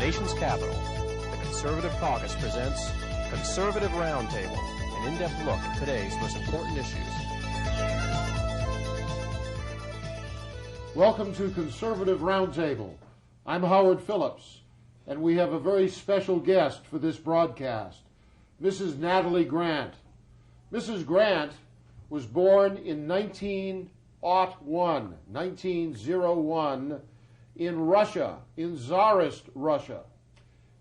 nation's capital, the Conservative Caucus presents Conservative Roundtable, an in-depth look at today's most important issues. Welcome to Conservative Roundtable. I'm Howard Phillips, and we have a very special guest for this broadcast, Mrs. Natalie Grant. Mrs. Grant was born in 1901 in Russia, in Czarist Russia.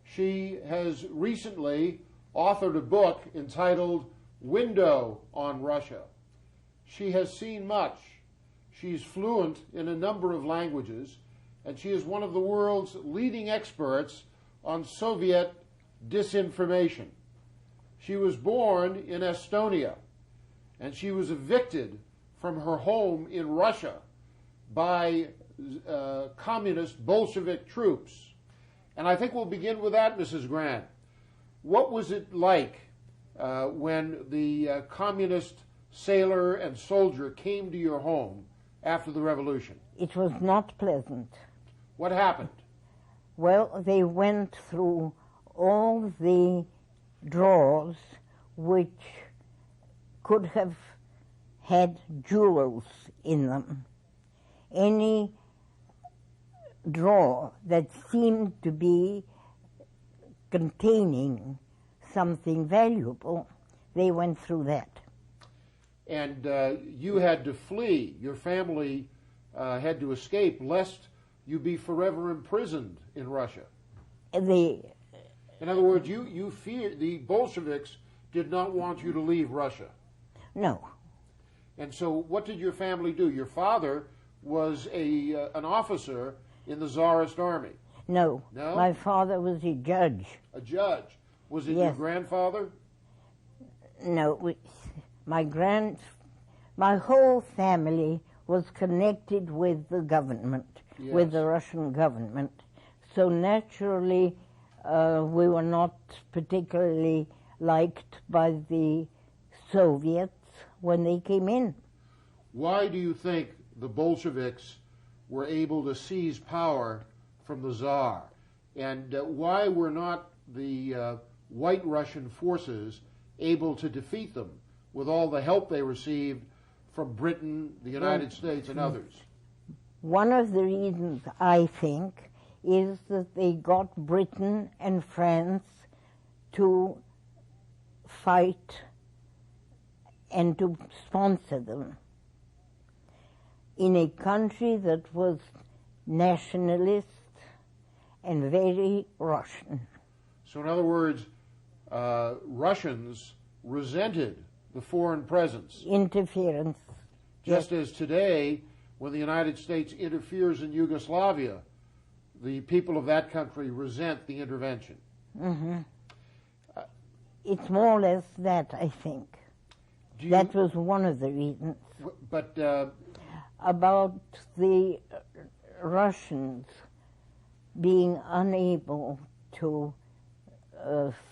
She has recently authored a book entitled Window on Russia. She has seen much. She's fluent in a number of languages, and she is one of the world's leading experts on Soviet disinformation. She was born in Estonia, and she was evicted from her home in Russia by communist Bolshevik troops. And I think we'll begin with that, Mrs. Grant. What was it like when the communist sailor and soldier came to your home after the revolution? It was not pleasant. What happened? Well, they went through all the drawers which could have had jewels in them. Any drawer that seemed to be containing something valuable, they went through that. And you had to flee. Your family had to escape, lest you be forever imprisoned in Russia. In other words, you feared, the Bolsheviks did not want you to leave Russia. No. And so what did your family do? Your father was an officer in the Tsarist army. No. No? My father was a judge. A judge. Was it Yes. your grandfather? No. My whole family was connected with the government, Yes. with the Russian government. So naturally, we were not particularly liked by the Soviets when they came in. Why do you think the Bolsheviks were able to seize power from the Tsar? And why were not the white Russian forces able to defeat them with all the help they received from Britain, the United States, and others? One of the reasons, I think, is that they got Britain and France to fight and to sponsor them. In a country that was nationalist and very Russian. So in other words, Russians resented the foreign presence. Interference. Just as today, when the United States interferes in Yugoslavia, the people of that country resent the intervention. Mm-hmm. It's more or less that, I think. That was one of the reasons. But about the Russians being unable to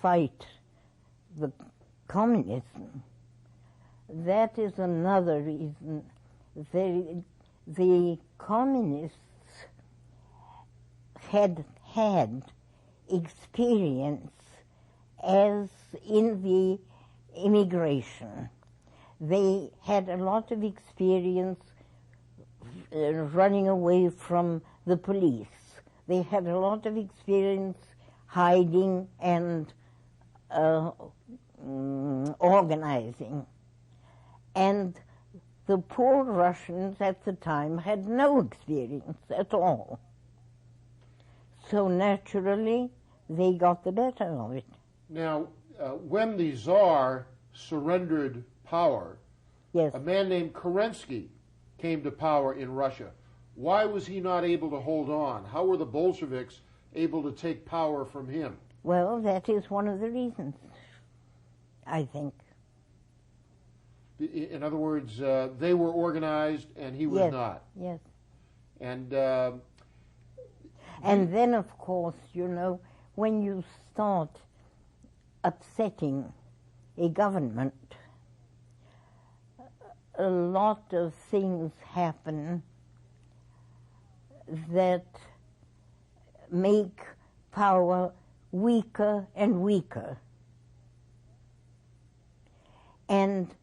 fight the communism, that is another reason. The communists had experience as in the immigration. They had a lot of experience running away from the police. They had a lot of experience hiding and organizing. And the poor Russians at the time had no experience at all. So naturally, they got the better of it. Now, when the Tsar surrendered power, yes. A man named Kerensky came to power in Russia. Why was he not able to hold on? How were the Bolsheviks able to take power from him? Well, that is one of the reasons, I think. In other words, they were organized and he was not. Yes. And then, of course, you know, when you start upsetting a government, a lot of things happen that make power weaker and weaker. And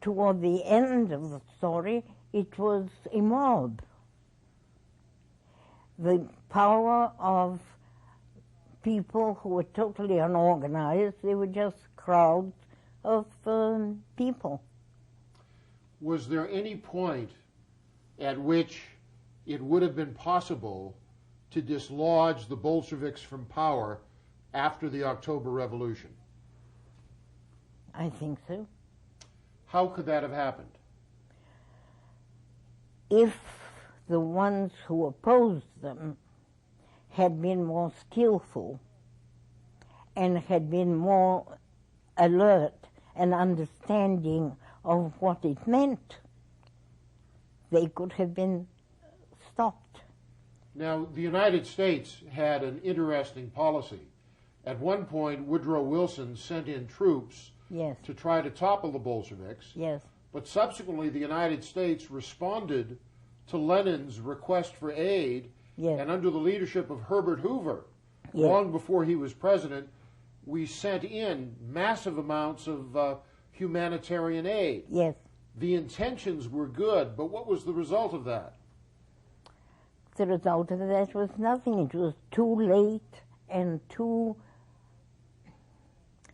toward the end of the story, it was a mob. The power of people who were totally unorganized, they were just crowds of people. Was there any point at which it would have been possible to dislodge the Bolsheviks from power after the October Revolution? I think so. How could that have happened? If the ones who opposed them had been more skillful and had been more alert and understanding of what it meant, they could have been stopped. Now, the United States had an interesting policy. At one point, Woodrow Wilson sent in troops Yes. to try to topple the Bolsheviks. Yes. But subsequently, the United States responded to Lenin's request for aid, Yes. and under the leadership of Herbert Hoover, Yes. long before he was president, we sent in massive amounts of humanitarian aid. Yes. The intentions were good, but what was the result of that? The result of that was nothing. It was too late and too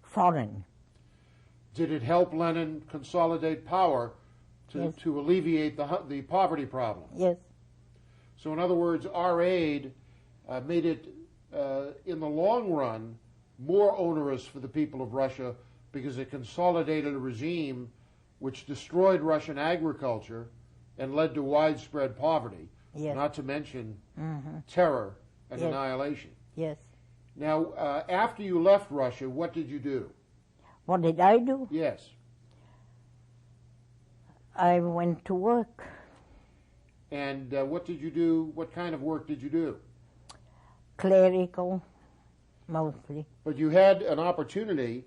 foreign. Did it help Lenin consolidate power Yes. to alleviate the poverty problem? Yes. So in other words, our aid made it, in the long run, more onerous for the people of Russia because it consolidated a regime which destroyed Russian agriculture and led to widespread poverty, Yes. not to mention terror and Yes. annihilation. Yes. Now, after you left Russia, what did you do? What did I do? Yes. I went to work. And what did you do? What kind of work did you do? Clerical, mostly. But you had an opportunity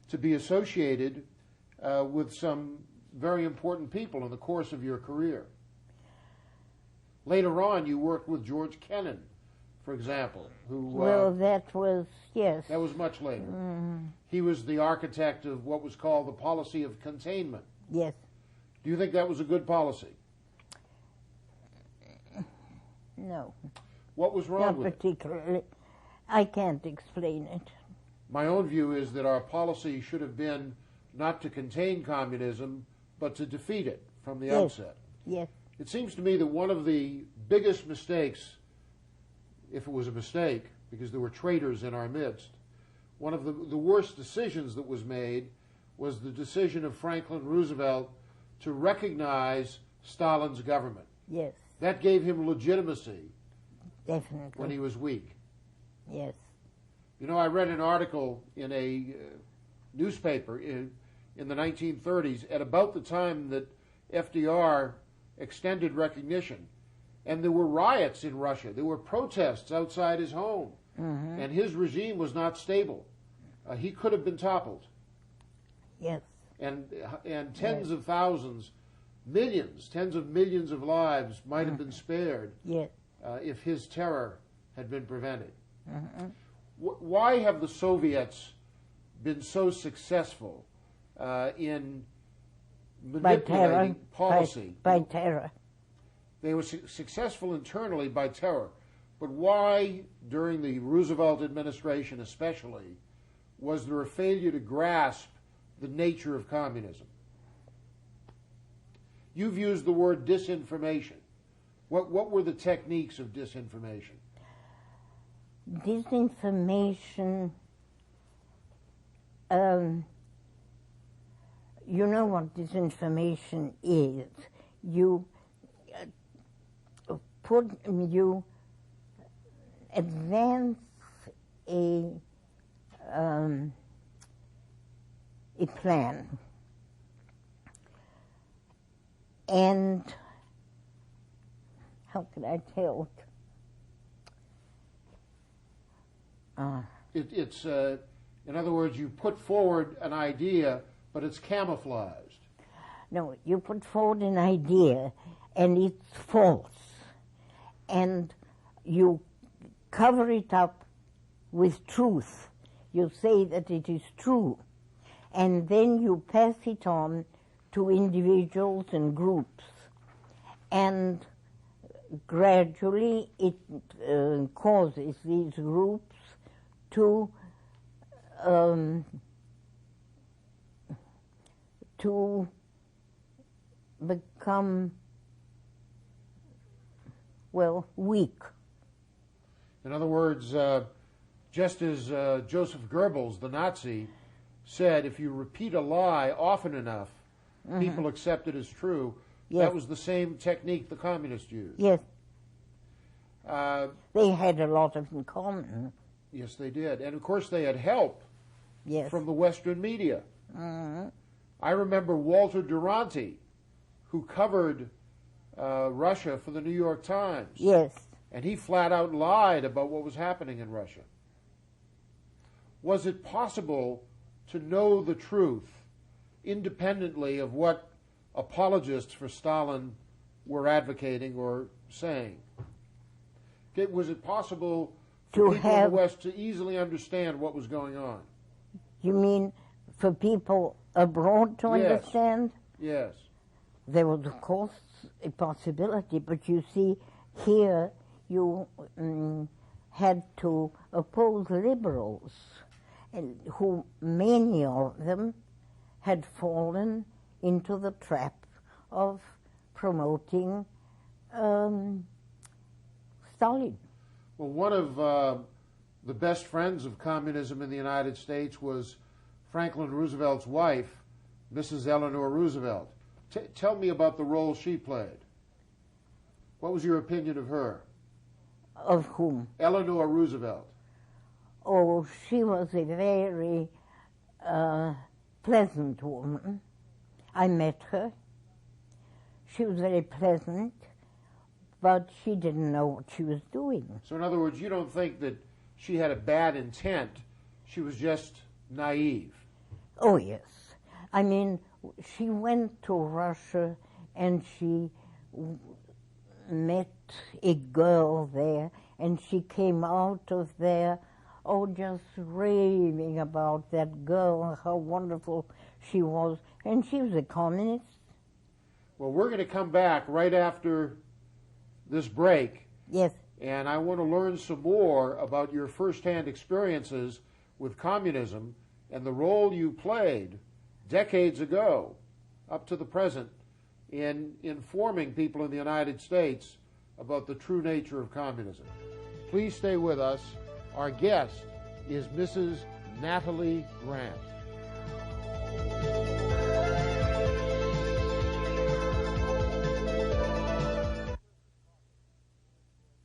to be associated with some very important people in the course of your career. Later on, you worked with George Kennan, for example, who... Well, that was, yes. that was much later. He was the architect of what was called the Policy of Containment. Yes. Do you think that was a good policy? No. What was wrong Not with it? particularly. I can't explain it. My own view is that our policy should have been not to contain communism, but to defeat it from the outset. Yes. It seems to me that one of the biggest mistakes, if it was a mistake, because there were traitors in our midst, one of the worst decisions that was made was the decision of Franklin Roosevelt to recognize Stalin's government. Yes. That gave him legitimacy Definitely. when he was weak. Yes. You know, I read an article in a newspaper in the 1930s at about the time that FDR extended recognition. And there were riots in Russia. There were protests outside his home. And his regime was not stable. He could have been toppled. Yes. And tens of thousands, millions, tens of millions of lives might have been spared Yes. if his terror had been prevented. Why have the Soviets been so successful in manipulating policy? By terror. They were successful internally by terror. But why, during the Roosevelt administration especially, was there a failure to grasp the nature of communism? You've used the word disinformation. What were the techniques of disinformation? Disinformation, you know what disinformation is. You advance a plan, and how could I tell it? It's in other words, you put forward an idea, but it's camouflaged. No, you put forward an idea, and it's false, and you cover it up with truth. You say that it is true, and then you pass it on to individuals and groups, and gradually it causes these groups to become, well, weak. In other words, just as Joseph Goebbels, the Nazi, said, if you repeat a lie often enough, people accept it as true. Yes. That was the same technique the communists used. Yes. They had a lot of in common. Yes, they did. And of course they had help from the Western media. I remember Walter Duranty, who covered Russia for the New York Times. Yes. And he flat out lied about what was happening in Russia. Was it possible to know the truth independently of what apologists for Stalin were advocating or saying? Was it possible for people in the West to easily understand what was going on? You mean for people abroad to understand? Yes. There was, of course, a possibility, but you see, here you had to oppose liberals, and who many of them had fallen into the trap of promoting Stalin. Well, one of the best friends of communism in the United States was Franklin Roosevelt's wife, Mrs. Eleanor Roosevelt. Tell me about the role she played. What was your opinion of her? Of whom? Eleanor Roosevelt. Oh, she was a very pleasant woman. I met her. She was very pleasant, but she didn't know what she was doing. So in other words, you don't think that she had a bad intent. She was just naive. Oh, yes. I mean, she went to Russia and she met a girl there, and she came out of there, oh, just raving about that girl, how wonderful she was. And she was a communist. Well, we're going to come back right after this break. Yes. And I want to learn some more about your firsthand experiences with communism and the role you played decades ago up to the present in informing people in the United States about the true nature of communism. Please stay with us. Our guest is Mrs. Natalie Grant.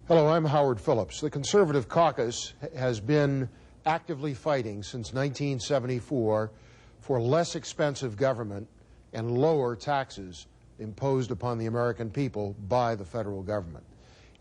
Hello, I'm Howard Phillips. The Conservative Caucus has been actively fighting since 1974 for less expensive government and lower taxes imposed upon the American people by the federal government.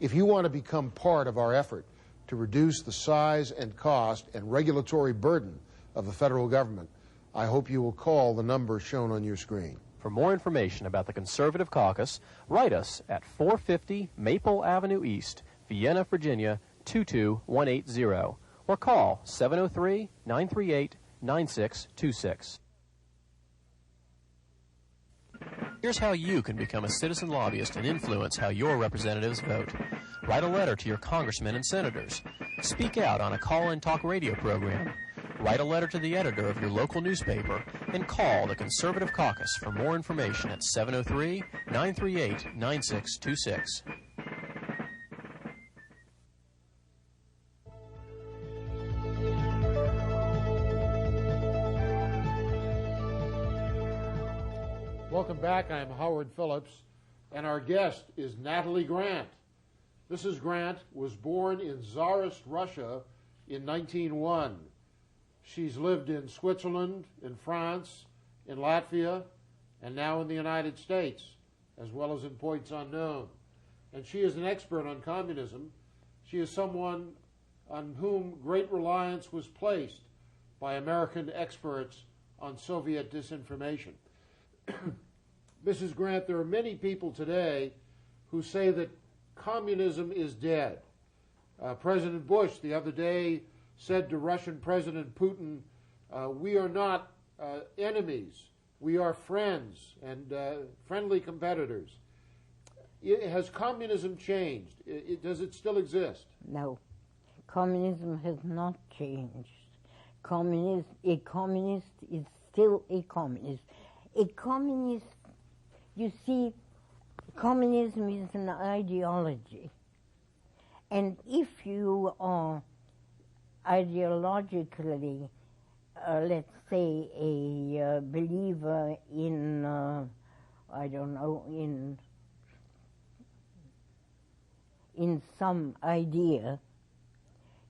If you want to become part of our effort to reduce the size and cost and regulatory burden of the federal government, I hope you will call the number shown on your screen. For more information about the Conservative Caucus, write us at 450 Maple Avenue East, Vienna, Virginia, 22180, or call 703-938-9626. Here's how you can become a citizen lobbyist and influence how your representatives vote. Write a letter to your congressmen and senators. Speak out on a call-in talk radio program. Write a letter to the editor of your local newspaper, and call the Conservative Caucus for more information at 703-938-9626. Welcome back. I'm Howard Phillips, and our guest is Natalie Grant. Mrs. Grant was born in Czarist Russia in 1901. She's lived in Switzerland, in France, in Latvia, and now in the United States, as well as in points unknown. And she is an expert on communism. She is someone on whom great reliance was placed by American experts on Soviet disinformation. Mrs. Grant, there are many people today who say that communism is dead. President Bush the other day said to Russian President Putin, we are not enemies, we are friends and friendly competitors. Has communism changed? Does it still exist? No, communism has not changed. A communist is still a communist. A communist, you see, communism is an ideology. And if you are ideologically, let's say, a believer in, I don't know, in some idea,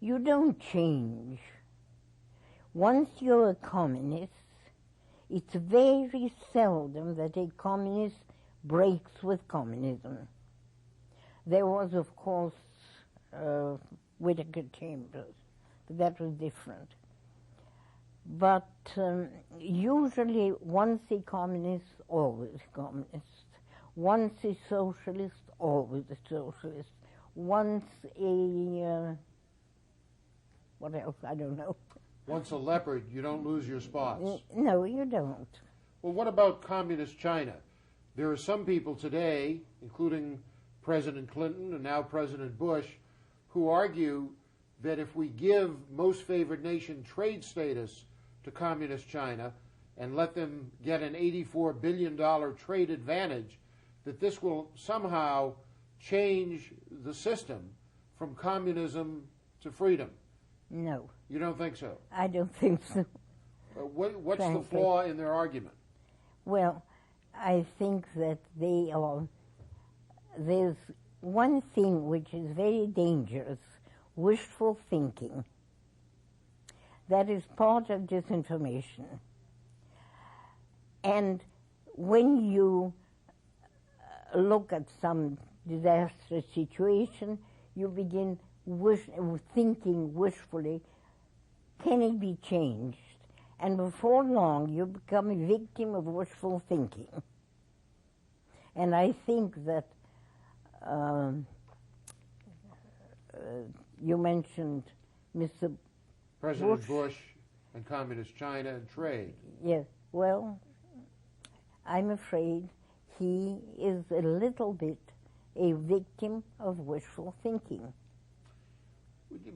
you don't change. Once you're a communist, it's very seldom that a communist breaks with communism. There was, of course, Whittaker Chambers, but that was different. But usually, once a communist, always a communist. Once a socialist, always a socialist. Once a, what else, I don't know. Once a leopard, you don't lose your spots. No, you don't. Well, what about communist China? There are some people today, including President Clinton and now President Bush, who argue that if we give most favored nation trade status to communist China and let them get an $84 billion trade advantage, that this will somehow change the system from communism to freedom. No. You don't think so? I don't think so. What's the flaw in their argument? Well, I think that there's one thing which is very dangerous, wishful thinking. That is part of disinformation. And when you look at some disastrous situation, you begin thinking wishfully, can it be changed? And before long, you become a victim of wishful thinking. And I think that you mentioned Mr. President Bush and Communist China and trade. Yes, well, I'm afraid he is a little bit a victim of wishful thinking.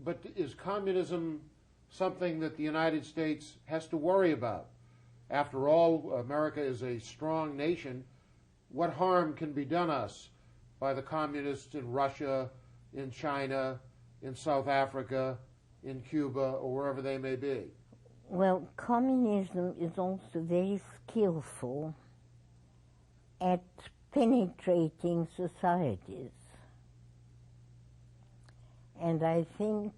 But is communism something that the United States has to worry about? After all, America is a strong nation. What harm can be done us by the communists in Russia, in China, in South Africa, in Cuba, or wherever they may be? Well, communism is also very skillful at penetrating societies. And I think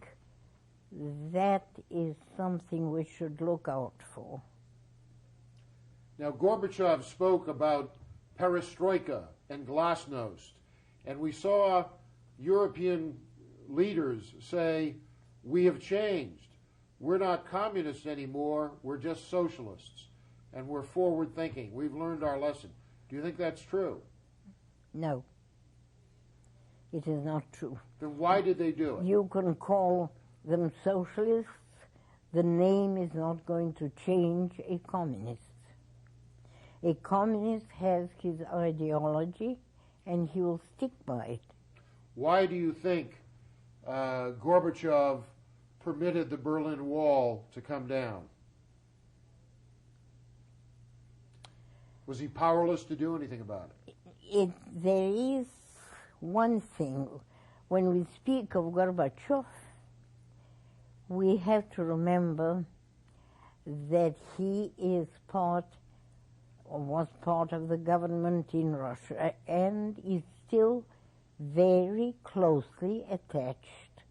that is something we should look out for. Now, Gorbachev spoke about perestroika and glasnost, and we saw European leaders say, we have changed. We're not communists anymore, we're just socialists, and we're forward-thinking. We've learned our lesson. Do you think that's true? No, it is not true. Then why did they do it? You can call them socialists. The name is not going to change a communist. A communist has his ideology, and he will stick by it. Why do you think Gorbachev permitted the Berlin Wall to come down? Was he powerless to do anything about it? There is one thing. When we speak of Gorbachev, we have to remember that he is part, or was part of the government in Russia, and is still very closely attached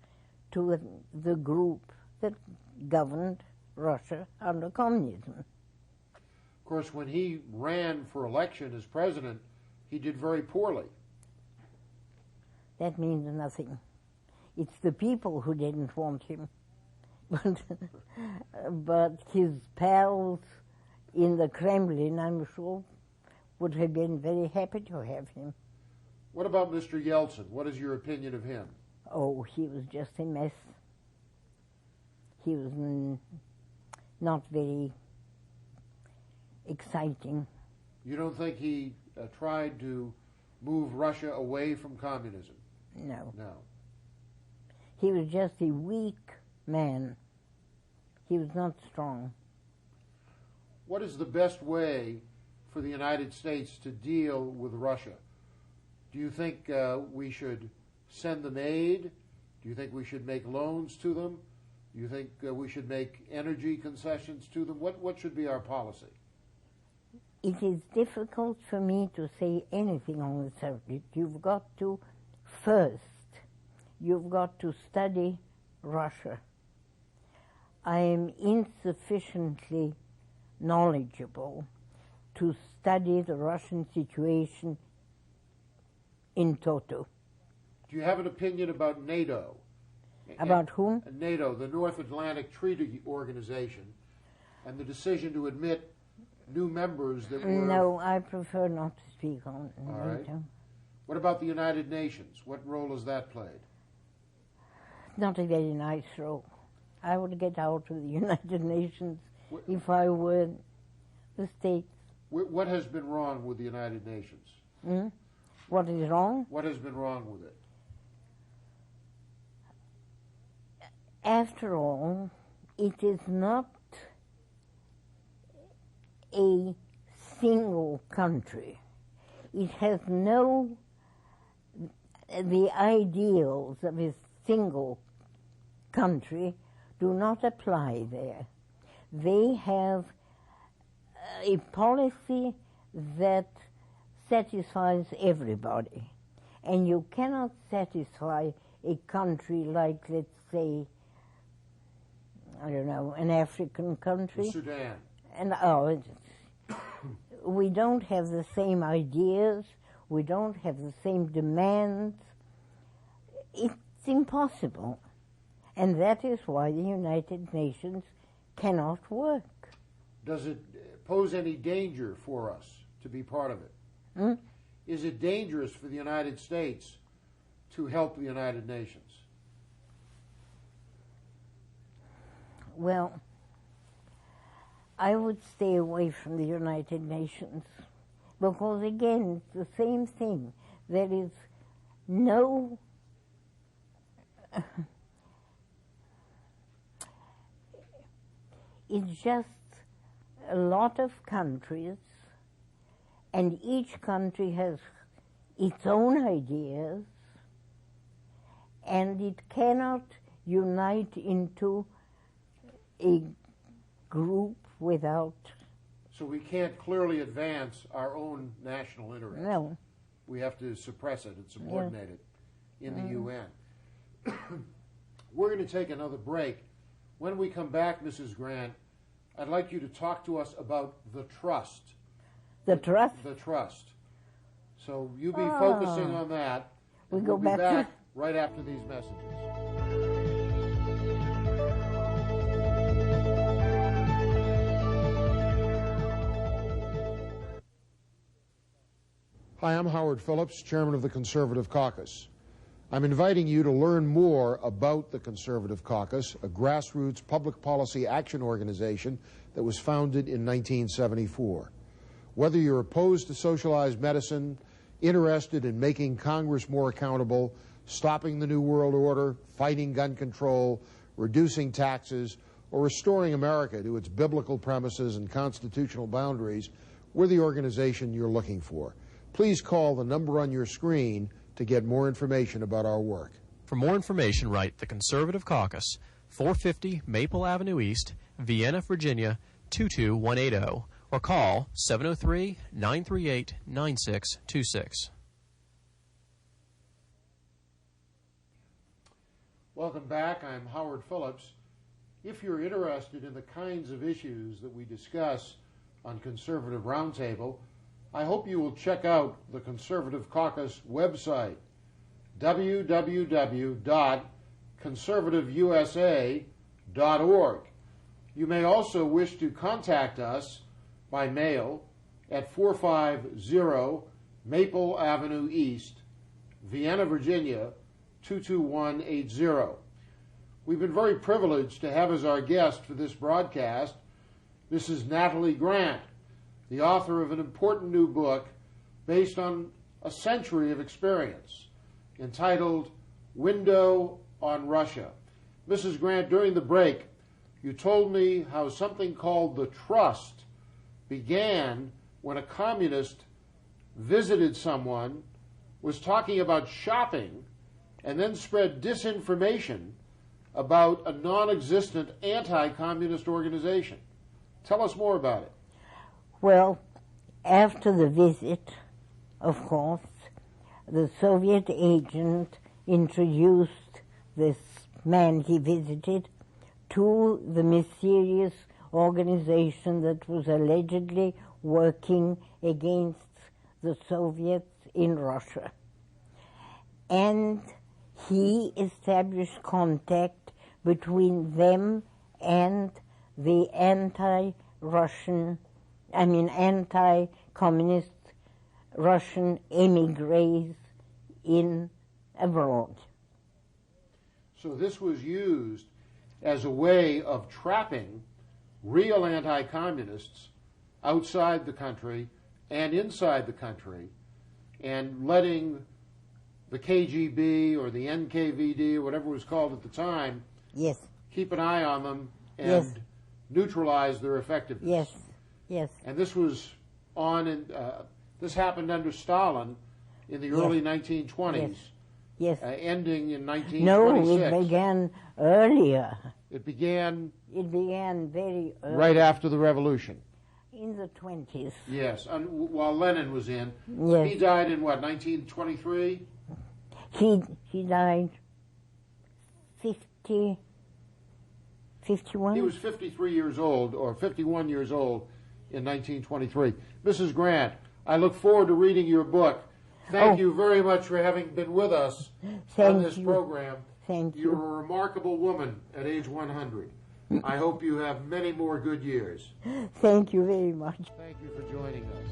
to the group that governed Russia under communism. Of course, when he ran for election as president, he did very poorly. That means nothing. It's the people who didn't want him. But his pals in the Kremlin, I'm sure, would have been very happy to have him. What about Mr. Yeltsin? What is your opinion of him? Oh, he was just a mess. he was not very exciting. You don't think he tried to move Russia away from communism? No. No. He was just a weak man. He was not strong. What is the best way for the United States to deal with Russia? Do you think we should send them aid? Do you think we should make loans to them? Do you think we should make energy concessions to them? What should be our policy? It is difficult for me to say anything on the subject. You've got to study Russia. I am insufficiently knowledgeable to study the Russian situation in toto. Do you have an opinion about NATO? About whom? NATO, the North Atlantic Treaty Organization, and the decision to admit new members that were... No, I prefer not to speak on All NATO. right. What about the United Nations? What role has that played? Not a very nice role. I would get out of the United Nations if I were the States. What has been wrong with the United Nations? What is wrong? What has been wrong with it? After all, it is not a single country. It has the ideals of a single country do not apply there. They have a policy that satisfies everybody. And you cannot satisfy a country like, let's say, I don't know, an African country. Sudan. And we don't have the same ideas. We don't have the same demands. It's impossible. And that is why the United Nations cannot work. Does it pose any danger for us to be part of it? Is it dangerous for the United States to help the United Nations? Well, I would stay away from the United Nations because, again, it's the same thing. There is no... It's just a lot of countries, and each country has its own ideas, and it cannot unite into a group without... So we can't clearly advance our own national interests. No. We have to suppress it and subordinate it in the UN. We're going to take another break. When we come back, Mrs. Grant, I'd like you to talk to us about the trust. The trust? The trust. So you be focusing on that. We'll be back right after these messages. Hi, I'm Howard Phillips, chairman of the Conservative Caucus. I'm inviting you to learn more about the Conservative Caucus, a grassroots public policy action organization that was founded in 1974. Whether you're opposed to socialized medicine, interested in making Congress more accountable, stopping the New World Order, fighting gun control, reducing taxes, or restoring America to its biblical premises and constitutional boundaries, we're the organization you're looking for. Please call the number on your screen to get more information about our work. For more information, write the Conservative Caucus, 450 Maple Avenue East, Vienna, Virginia, 22180, or call 703-938-9626. Welcome back. I'm Howard Phillips. If you're interested in the kinds of issues that we discuss on Conservative Roundtable, I hope you will check out the Conservative Caucus website, www.conservativeusa.org. You may also wish to contact us by mail at 450 Maple Avenue East, Vienna, Virginia, 22180. We've been very privileged to have as our guest for this broadcast Mrs. Natalie Grant, the author of an important new book based on a century of experience, entitled Window on Russia. Mrs. Grant, during the break, you told me how something called the Trust began when a communist visited someone, was talking about shopping, and then spread disinformation about a non-existent anti-communist organization. Tell us more about it. Well, after the visit, of course, the Soviet agent introduced this man he visited to the mysterious organization that was allegedly working against the Soviets in Russia. And he established contact between them and the anti-communist Russian emigres in abroad. So this was used as a way of trapping real anti-communists outside the country and inside the country, and letting the KGB or the NKVD or whatever it was called at the time keep an eye on them and neutralize their effectiveness. Yes. And this was this happened under Stalin in the early 1920s. Yes. Ending in 1926. No, it began earlier. It began very early. right after the revolution. In the 20s. Yes, while Lenin was in. Yes. He died in what, 1923? He died 51? He was 53 years old, or 51 years old in 1923. Mrs. Grant, I look forward to reading your book. Thank you very much for having been with us on this program. Thank you. You're a remarkable woman at age 100. I hope you have many more good years. Thank you very much. Thank you for joining us.